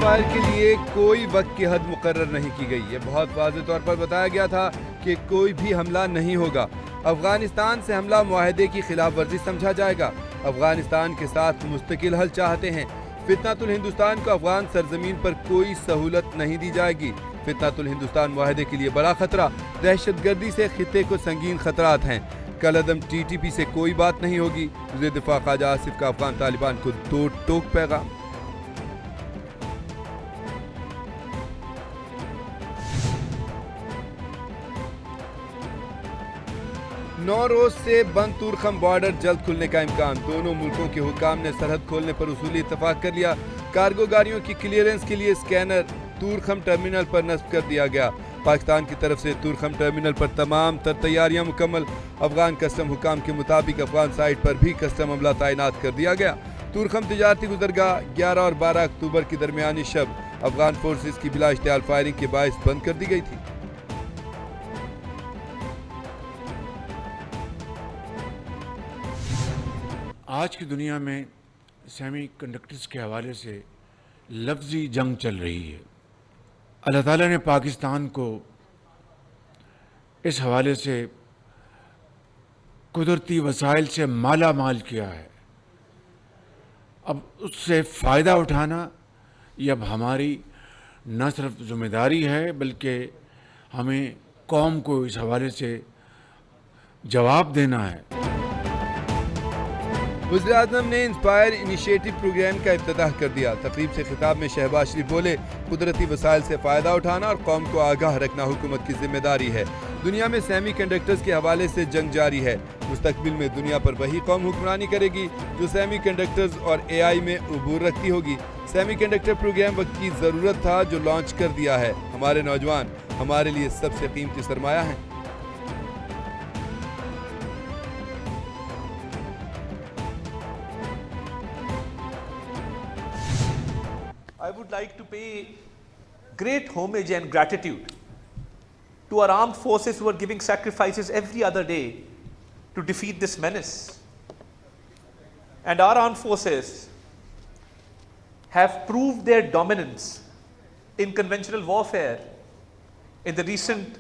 Fire کے لیے کوئی وقت کی حد مقرر نہیں کی گئی. یہ بہت واضح طور پر بتایا گیا تھا کہ کوئی بھی حملہ نہیں ہوگا. افغانستان سے حملہ معاہدے کی خلاف ورزی سمجھا جائے گا. افغانستان کے ساتھ مستقل حل چاہتے ہیں. فتنۃ الہندوستان کو افغان سرزمین پر کوئی سہولت نہیں دی جائے گی. فتنۃ الہندوستان معاہدے کے لیے بڑا خطرہ. دہشت گردی سے خطے کو سنگین خطرات ہیں. کل عدم ٹی ٹی پی سے کوئی بات نہیں ہوگی. وزیر دفاع خواجہ آصف کا افغان طالبان کو دو ٹوک پیغام. نو روز سے بند تورخم بارڈر جلد کھلنے کا امکان. دونوں ملکوں کے حکام نے سرحد کھولنے پر اصولی اتفاق کر لیا. کارگو گاڑیوں کی کلیئرنس کے لیے اسکینر تورخم ٹرمینل پر نصب کر دیا گیا. پاکستان کی طرف سے تورخم ٹرمینل پر تمام تر تیاریاں مکمل. افغان کسٹم حکام کے مطابق افغان سائٹ پر بھی کسٹم عملہ تعینات کر دیا گیا. تورخم تجارتی گزرگاہ 11 اور 12 اکتوبر کی درمیانی شب افغان فورسز کی بلا اشتعال فائرنگ کے باعث بند کر دی گئی تھی. آج کی دنیا میں سیمی کنڈکٹرز کے حوالے سے لفظی جنگ چل رہی ہے. اللہ تعالیٰ نے پاکستان کو اس حوالے سے قدرتی وسائل سے مالا مال کیا ہے. اب اس سے فائدہ اٹھانا یہ اب ہماری نہ صرف ذمہ داری ہے بلکہ ہمیں قوم کو اس حوالے سے جواب دینا ہے. وزیراعظم نے انسپائر انیشیٹو پروگرام کا افتتاح کر دیا. تقریب سے خطاب میں شہباز شریف بولے قدرتی وسائل سے فائدہ اٹھانا اور قوم کو آگاہ رکھنا حکومت کی ذمہ داری ہے. دنیا میں سیمی کنڈکٹرز کے حوالے سے جنگ جاری ہے. مستقبل میں دنیا پر وہی قوم حکمرانی کرے گی جو سیمی کنڈکٹرز اور اے آئی میں عبور رکھتی ہوگی. سیمی کنڈکٹر پروگرام وقت کی ضرورت تھا جو لانچ کر دیا ہے. ہمارے نوجوان ہمارے لیے سب سے قیمتی سرمایہ ہیں. I would like to pay great homage and gratitude to our armed forces who are giving sacrifices every other day to defeat this menace. And our armed forces have proved their dominance in conventional warfare in the recent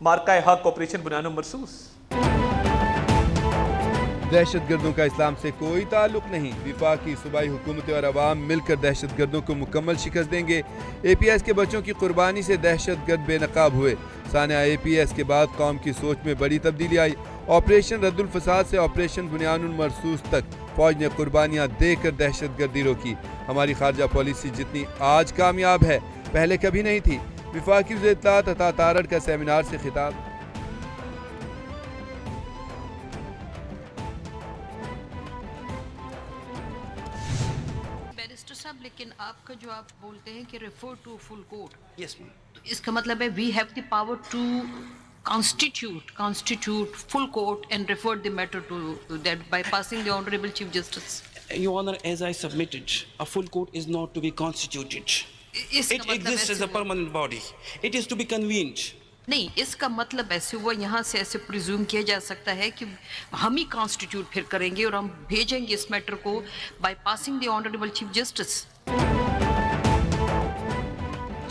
Marka-e-Haq Operation Bunyan Marsoos. دہشت گردوں کا اسلام سے کوئی تعلق نہیں. وفاقی صوبائی حکومتیں اور عوام مل کر دہشت گردوں کو مکمل شکست دیں گے. اے پی ایس کے بچوں کی قربانی سے دہشت گرد بے نقاب ہوئے. سانحہ اے پی ایس کے بعد قوم کی سوچ میں بڑی تبدیلی آئی. آپریشن رد الفساد سے آپریشن بنیان المرصوص تک فوج نے قربانیاں دے کر دہشت گردی روکی. ہماری خارجہ پالیسی جتنی آج کامیاب ہے پہلے کبھی نہیں تھی. وفاقی وزیر اطلاعات عطا تارڑ کا سیمینار سے خطاب. لیکن آپ کا جو آپ بولتے ہیں کہ refer to full court, Yes, ma'am. اس کا مطلب ہے we have the power to constitute full court and refer the matter to that by passing the Honorable Chief Justice. Your Honor, as I submitted, a full court is not to be constituted. It exists as a permanent body. It is to be convened. نہیں، اس کا مطلب ایسے ہوا، یہاں سے ایسے presume کیا جا سکتا ہے کہ ہم ہی کانسٹیٹیوٹ پھر کریں گے اور ہم بھیجیں گے اس میٹر کو by passing the honourable chief justice.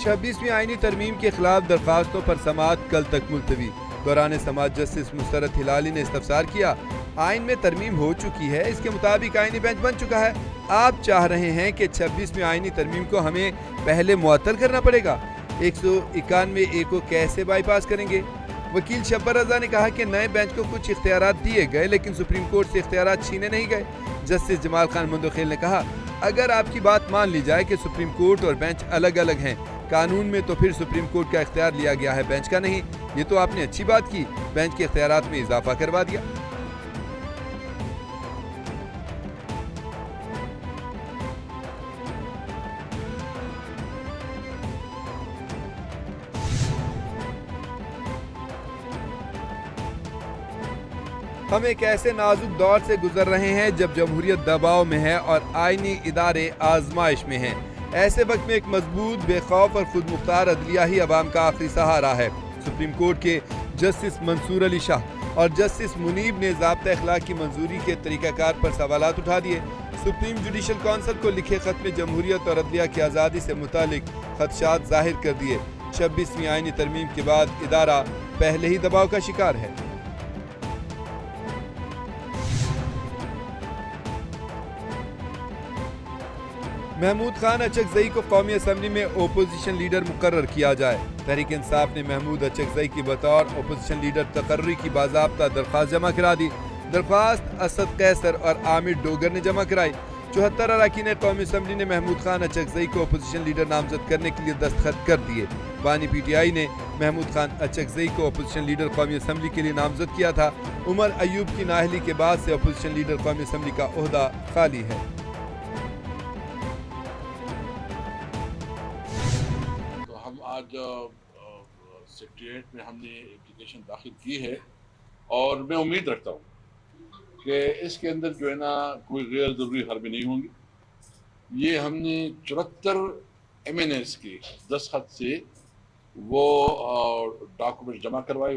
26ویں آئینی ترمیم کے خلاف درخواستوں پر سماعت کل تک ملتوی. دوران سماعت جسٹس مسرت ہلالی نے استفسار کیا آئین میں ترمیم ہو چکی ہے، اس کے مطابق آئینی بینچ بن چکا ہے، آپ چاہ رہے ہیں کہ 26ویں آئینی ترمیم کو ہمیں پہلے معطل کرنا پڑے گا. 191A کو کیسے بائی پاس کریں گے؟ وکیل شبر رضا نے کہا کہ نئے بینچ کو کچھ اختیارات دیے گئے لیکن سپریم کورٹ سے اختیارات چھینے نہیں گئے. جسٹس جمال خان مندوخیل نے کہا اگر آپ کی بات مان لی جائے کہ سپریم کورٹ اور بینچ الگ الگ ہیں قانون میں، تو پھر سپریم کورٹ کا اختیار لیا گیا ہے، بینچ کا نہیں. یہ تو آپ نے اچھی بات کی، بینچ کے اختیارات میں اضافہ کروا دیا. ہم ایک ایسے نازک دور سے گزر رہے ہیں جب جمہوریت دباؤ میں ہے اور آئینی ادارے آزمائش میں ہیں. ایسے وقت میں ایک مضبوط، بے خوف اور خود مختار عدلیہ ہی عوام کا آخری سہارا ہے. سپریم کورٹ کے جسٹس منصور علی شاہ اور جسٹس منیب نے ضابطہ اخلاق کی منظوری کے طریقہ کار پر سوالات اٹھا دیے۔ سپریم جوڈیشل کونسل کو لکھے خط میں جمہوریت اور عدلیہ کی آزادی سے متعلق خدشات ظاہر کر دیے۔ 26ویں آئینی ترمیم کے بعد ادارہ پہلے ہی دباؤ کا شکار ہے۔ محمود خان اچکزئی کو قومی اسمبلی میں اپوزیشن لیڈر مقرر کیا جائے۔ تحریک انصاف نے محمود اچکزئی کی بطور اپوزیشن لیڈر تقرری کی باضابطہ درخواست جمع کرا دی۔ درخواست اسد قیصر اور عامر ڈوگر نے جمع کرائی۔ 74 اراکین قومی اسمبلی نے محمود خان اچکزئی کو اپوزیشن لیڈر نامزد کرنے کے لیے دستخط کر دیے۔ بانی پی ٹی آئی نے محمود خان اچکزئی کو اپوزیشن لیڈر قومی اسمبلی کے لیے نامزد کیا تھا۔ عمر ایوب کی نااہلی کے بعد سے اپوزیشن لیڈر قومی اسمبلی کا عہدہ خالی ہے۔ آج سیکریٹریٹ میں ہم نے اپلیکیشن داخل کی ہے اور میں امید رکھتا ہوں کہ اس کے اندر جو ہے نا کوئی غیر ضروری حربیں نہیں ہوں گی۔ یہ ہم نے 74 MNAs کے دستخط سے وہ ڈاکومنٹ جمع کروائے۔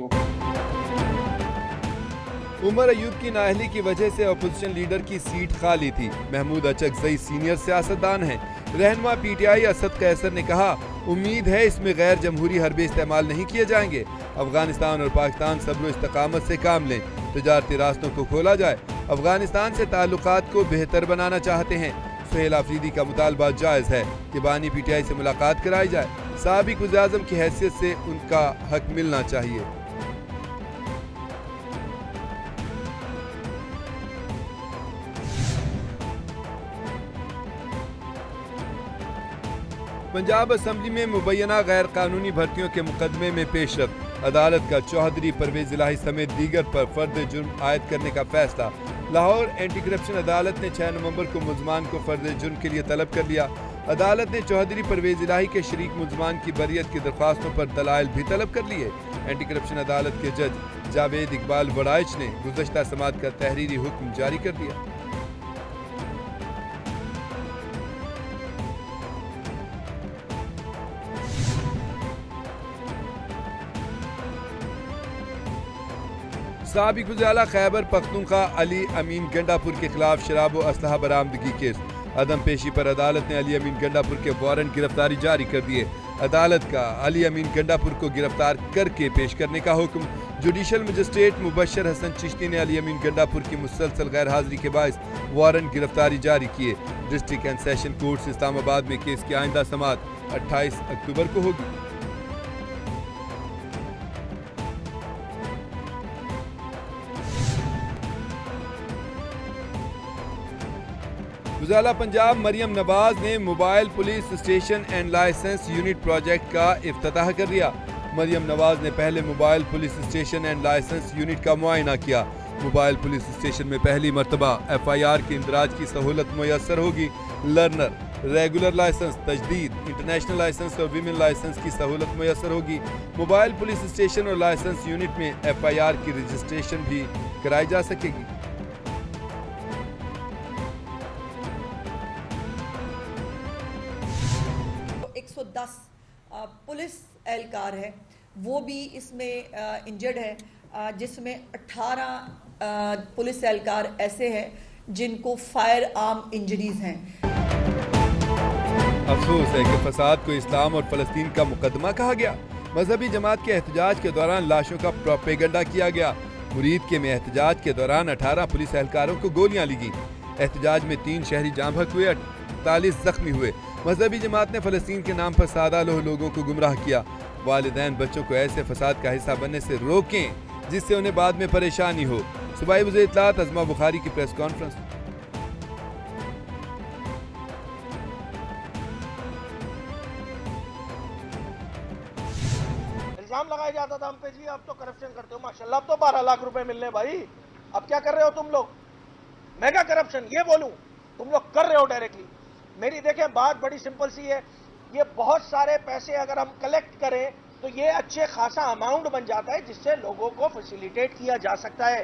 عمر ایوب کی نااہلی کی وجہ سے اپوزیشن لیڈر کی سیٹ خالی تھی۔ محمود اچکزئی سینئر سیاستدان ہیں۔ رہنما پی ٹی آئی اسد قیصر نے کہا، امید ہے اس میں غیر جمہوری حربے استعمال نہیں کیے جائیں گے۔ افغانستان اور پاکستان صبر و استقامت سے کام لیں، تجارتی راستوں کو کھولا جائے۔ افغانستان سے تعلقات کو بہتر بنانا چاہتے ہیں۔ سہیل آفریدی کا مطالبہ جائز ہے کہ بانی پی ٹی آئی سے ملاقات کرائی جائے۔ سابق وزیر اعظم کی حیثیت سے ان کا حق ملنا چاہیے۔ پنجاب اسمبلی میں مبینہ غیر قانونی بھرتیوں کے مقدمے میں پیش رفت۔ عدالت کا چوہدری پرویز الہی سمیت دیگر پر فرد جرم عائد کرنے کا فیصلہ۔ لاہور اینٹی کرپشن عدالت نے 6 نومبر کو ملزمان کو فرد جرم کے لیے طلب کر لیا۔ عدالت نے چوہدری پرویز الہی کے شریک ملزمان کی بریت کی درخواستوں پر دلائل بھی طلب کر لیے۔ اینٹی کرپشن عدالت کے جج جاوید اقبال وڑائچ نے گزشتہ سماعت کا تحریری حکم جاری کر دیا۔ سابق وزیر اعلیٰ خیبر پختونخوا علی امین گنڈاپور کے خلاف شراب و اسلحہ برآمدگی کیس۔ عدم پیشی پر عدالت نے علی امین گنڈاپور کے وارنٹ گرفتاری جاری کر دیے۔ عدالت کا علی امین گنڈاپور کو گرفتار کر کے پیش کرنے کا حکم۔ جوڈیشل مجسٹریٹ مبشر حسن چشتی نے علی امین گنڈاپور کی مسلسل غیر حاضری کے باعث وارنٹ گرفتاری جاری کیے۔ ڈسٹرکٹ اینڈ سیشن کورٹس اسلام آباد میں کیس کی آئندہ سماعت 28 اکتوبر کو ہوگی۔ وزیر اعلیٰ پنجاب مریم نواز نے mobile police station and licence unit project کا افتتاح کر دیا۔ مریم نواز نے پہلے mobile police station and licence unit کا معائنہ کیا۔ موبائل پولیس اسٹیشن میں پہلی مرتبہ FIR کے اندراج کی سہولت میسر ہوگی۔ لرنر، ریگولر لائسنس، تجدید، انٹرنیشنل لائسنس اور ویمن لائسنس کی سہولت میسر ہوگی۔ موبائل پولیس اسٹیشن اور لائسنس یونٹ میں FIR کی رجسٹریشن بھی کرائی جا سکے گی۔ پولیس اہلکار ہے وہ بھی اس میں انجرڈ ہے، جس میں 18 پولیس اہلکار ایسے ہیں جن کو فائر آرم انجریز ہیں۔ افسوس ہے کہ فساد کو اسلام اور فلسطین کا مقدمہ کہا گیا۔ مذہبی جماعت کے احتجاج کے دوران لاشوں کا پروپیگنڈا کیا گیا۔ مرید کے میں احتجاج کے دوران 18 پولیس اہلکاروں کو گولیاں لگیں۔ احتجاج میں 3 شہری جاں بحق ہوئے، 48 زخمی ہوئے۔ مذہبی جماعت نے فلسطین کے نام پر سادہ لوگوں کو گمراہ کیا۔ والدین بچوں کو ایسے فساد کا حصہ بننے سے روکیں جس سے انہیں بعد میں پریشانی ہو۔ صوبائی وزیر اطلاعات عظمہ بخاری کی پریس کانفرنس۔ الزام لگایا جاتا تھا ہم پہ، جی اب تو کرپشن کرتے ہو، ماشاءاللہ اب تو 12 لاکھ روپے ملنے بھائی، اب کیا کر رہے ہو تم لوگ؟ میگا کرپشن یہ بولوں تم لوگ کر رہے ہو ڈائریکٹلی۔ میری دیکھیں بات بڑی سمپل سی ہے، یہ بہت سارے پیسے اگر ہم کلیکٹ کریں تو یہ اچھے خاصا اماؤنٹ بن جاتا ہے جس سے لوگوں کو فیسیلیٹیٹ کیا جا سکتا ہے۔